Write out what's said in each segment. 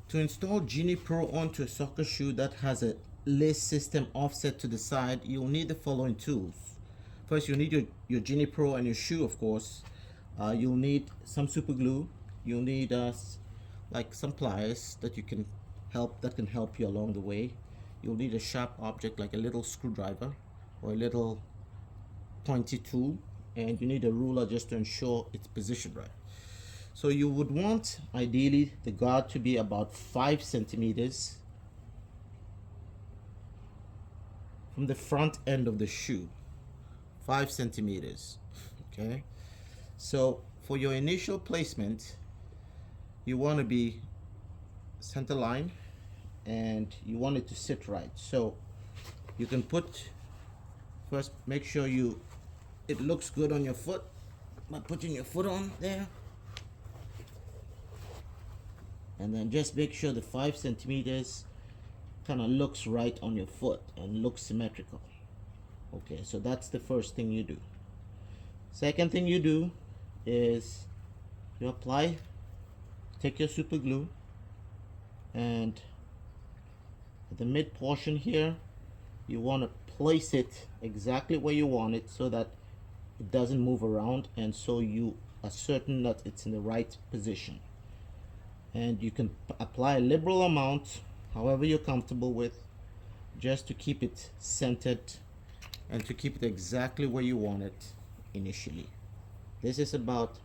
To install Genie Pro onto a soccer shoe that has a lace system offset to the side, you'll need the following tools. First, you'll need your Genie Pro and your shoe, of course. You'll need some super glue. You'll need like some pliers that can help you along the way. You'll need a sharp object like a little screwdriver or a little pointy tool, and you need a ruler just to ensure it's positioned right. So you would want ideally the guard to be about 5 centimeters from the front end of the shoe. 5 centimeters. Okay, so for your initial placement, you want to be center line and you want it to sit right. So you can first make sure it looks good on your foot by putting your foot on there, and then just make sure the 5 centimeters kind of looks right on your foot and looks symmetrical. Okay, so that's the first thing you do. Second thing you do is you take your super glue, and at the mid portion here you want to place it exactly where you want it so that it doesn't move around, and so you are certain that it's in the right position. And you can apply a liberal amount, however you're comfortable with, just to keep it centered and to keep it exactly where you want it initially. This is about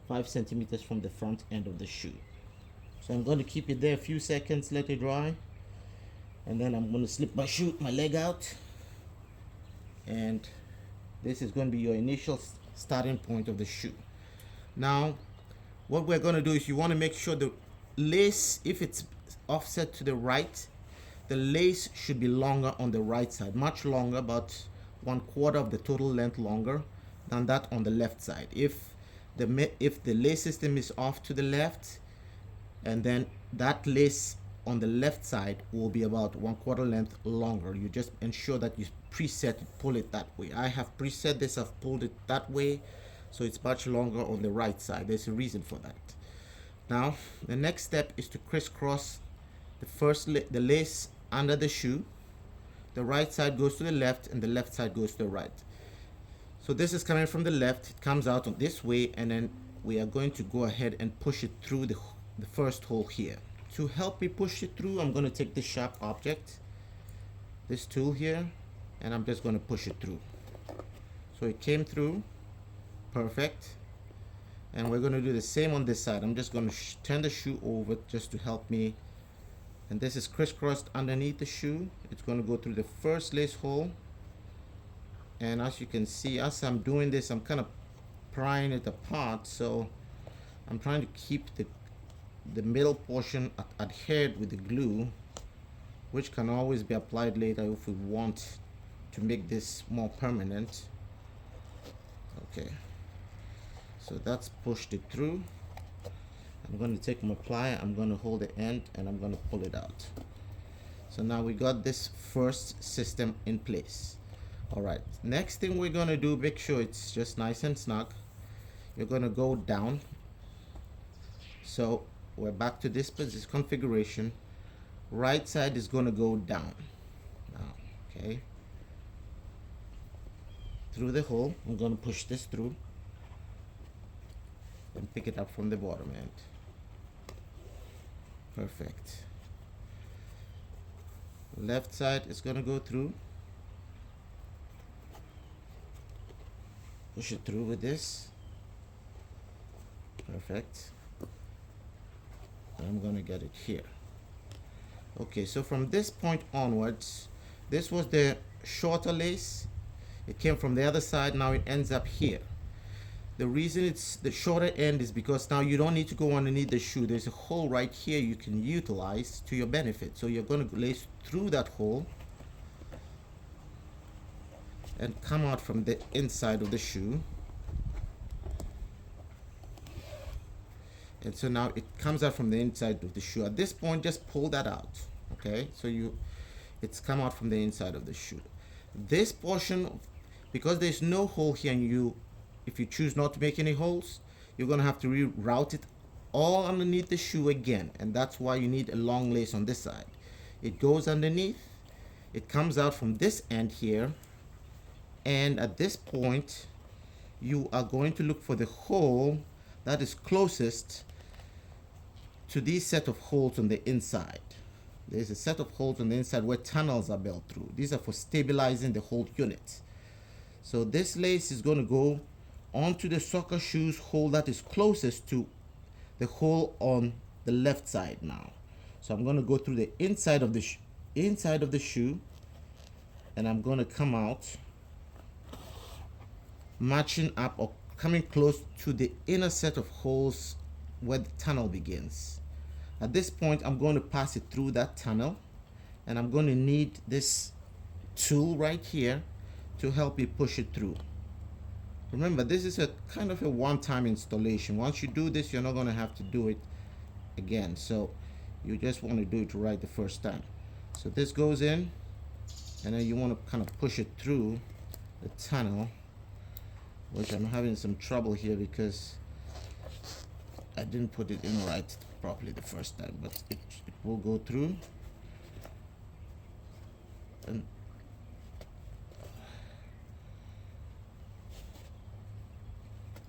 5 centimeters from the front end of the shoe. So I'm going to keep it there a few seconds, let it dry, and then I'm going to slip my leg out, and this is going to be your initial starting point of the shoe. Now what we're going to do is you want to make sure the lace, if it's offset to the right, the lace should be longer on the right side, much longer, about 1/4 of the total length longer than that on the left side. If the lace system is off to the left, and then that lace on the left side will be about 1/4 length longer. You just ensure that you preset it, pull it that way. I have preset this, I've pulled it that way, so it's much longer on the right side. There's a reason for that. Now the next step is to crisscross the lace under the shoe. The right side goes to the left and the left side goes to the right. So this is coming from the left, it comes out on this way, and then we are going to go ahead and push it through the first hole here. To help me push it through, I'm going to take this sharp object, this tool here, and I'm just going to push it through. So it came through, perfect. And we're going to do the same on this side. I'm just going to turn the shoe over just to help me. And this is crisscrossed underneath the shoe. It's going to go through the first lace hole. And as you can see, as I'm doing this, I'm kind of prying it apart. So I'm trying to keep the middle portion adhered with the glue, which can always be applied later if we want to make this more permanent. Okay, so that's pushed it through. I'm going to take my plier, I'm going to hold the end, and I'm going to pull it out. So now we got this first system in place. All right, next thing we're going to do, make sure it's just nice and snug. You're going to go down. So we're back to this configuration. Right side is going to go down now. Okay, through the hole, I'm going to push this through and pick it up from the bottom end. Perfect. Left side is going to go through. Push it through with this. Perfect. And I'm going to get it here. Okay, so from this point onwards, this was the shorter lace. It came from the other side, now it ends up here. The reason it's the shorter end is because now you don't need to go underneath the shoe. There's a hole right here you can utilize to your benefit. So you're going to lace through that hole and come out from the inside of the shoe. And so now it comes out from the inside of the shoe. At this point, just pull that out. Okay, so it's come out from the inside of the shoe. This portion, because there's no hole here, and if you choose not to make any holes, you're going to have to reroute it all underneath the shoe again, and that's why you need a long lace on this side. It goes underneath, it comes out from this end here, and at this point you are going to look for the hole that is closest to these set of holes on the inside. There's a set of holes on the inside where tunnels are built through. These are for stabilizing the whole unit. So this lace is going to go onto the soccer shoe's hole that is closest to the hole on the left side now. So I'm going to go through the inside of the shoe, and I'm going to come out matching up or coming close to the inner set of holes where the tunnel begins. At this point, I'm going to pass it through that tunnel, and I'm going to need this tool right here to help me push it through. Remember, this is a kind of a one-time installation. Once you do this, you're not going to have to do it again. So you just want to do it right the first time. So this goes in, and then you want to kind of push it through the tunnel, which I'm having some trouble here because I didn't put it in right properly the first time, but it will go through. And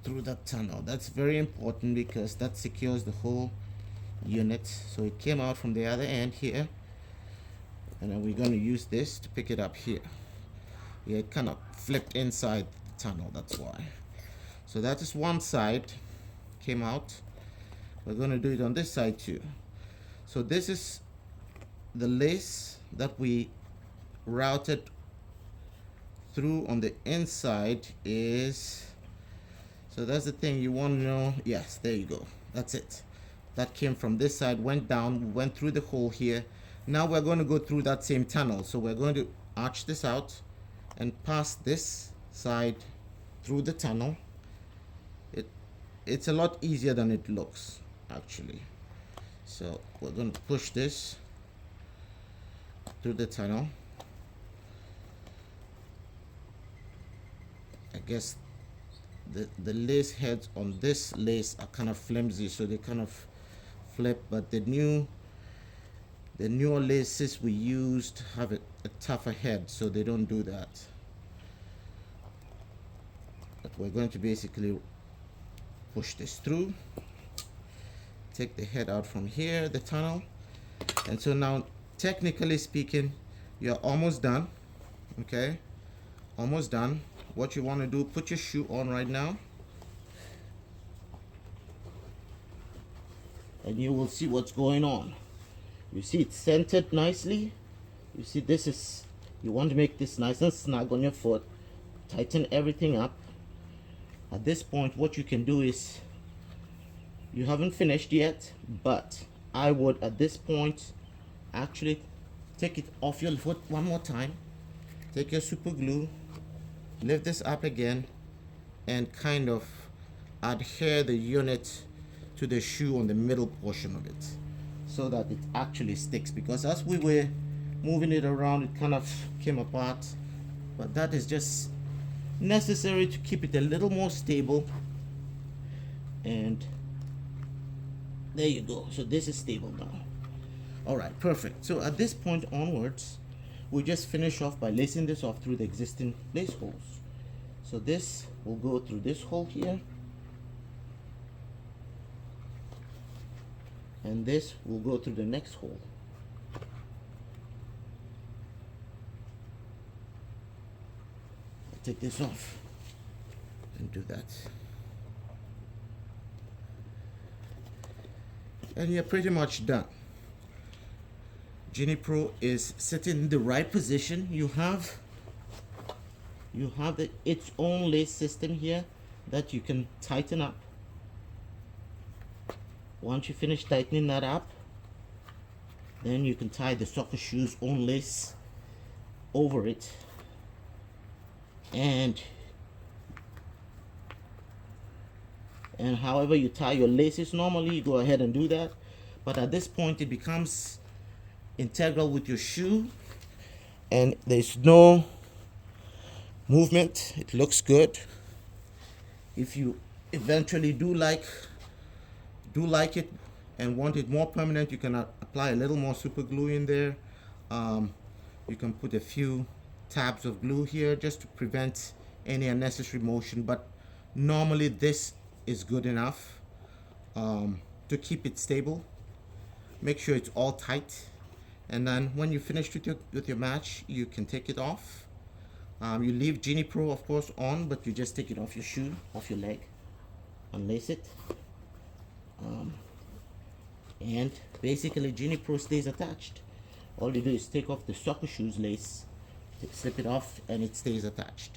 through that tunnel. That's very important because that secures the whole unit. So it came out from the other end here, and then we're going to use this to pick it up here. Yeah, it kind of flipped inside the tunnel, that's why. So that is one side came out. We're going to do it on this side too. So this is the lace that we routed through on the inside is, so that's the thing you want to know. Yes, there you go. That's it. That came from this side, went down, went through the hole here. Now we're going to go through that same tunnel. So we're going to arch this out and pass this side through the tunnel. It's a lot easier than it looks, actually. So we're going to push this through the tunnel. I guess the lace heads on this lace are kind of flimsy, so they kind of flip, but the newer laces we used have a tougher head, so they don't do that. But we're going to basically push this through, take the head out from here, the tunnel, and so now technically speaking you're almost done. Okay, almost done. What you want to do, put your shoe on right now, and you will see what's going on. You see it's centered nicely. You see this is, you want to make this nice and snug on your foot. Tighten everything up. At this point, what you can do is, you haven't finished yet, but I would at this point actually take it off your foot one more time. Take your super glue, lift this up again, and kind of adhere the unit to the shoe on the middle portion of it so that it actually sticks, because as we were moving it around it kind of came apart, but that is just necessary to keep it a little more stable. And there you go. So this is stable now. All right, perfect. So at this point onwards, we just finish off by lacing this off through the existing lace holes. So this will go through this hole here, and this will go through the next hole. I'll take this off and do that, and you're pretty much done. Genie Pro is sitting in the right position. You have its own lace system here that you can tighten up. Once you finish tightening that up, then you can tie the soccer shoe's own lace over it, and however you tie your laces normally, you go ahead and do that. But at this point it becomes integral with your shoe, and there's no movement. It looks good. If you eventually do like do like it and want it more permanent, you can apply a little more super glue in there. You can put a few tabs of glue here just to prevent any unnecessary motion, but normally this is good enough to keep it stable. Make sure it's all tight, and then when you're finished with your match, you can take it off. You leave Genie Pro, of course, on, but you just take it off your shoe, off your leg, unlace it, and basically Genie Pro stays attached. All you do is take off the soccer shoes lace, slip it off, and it stays attached.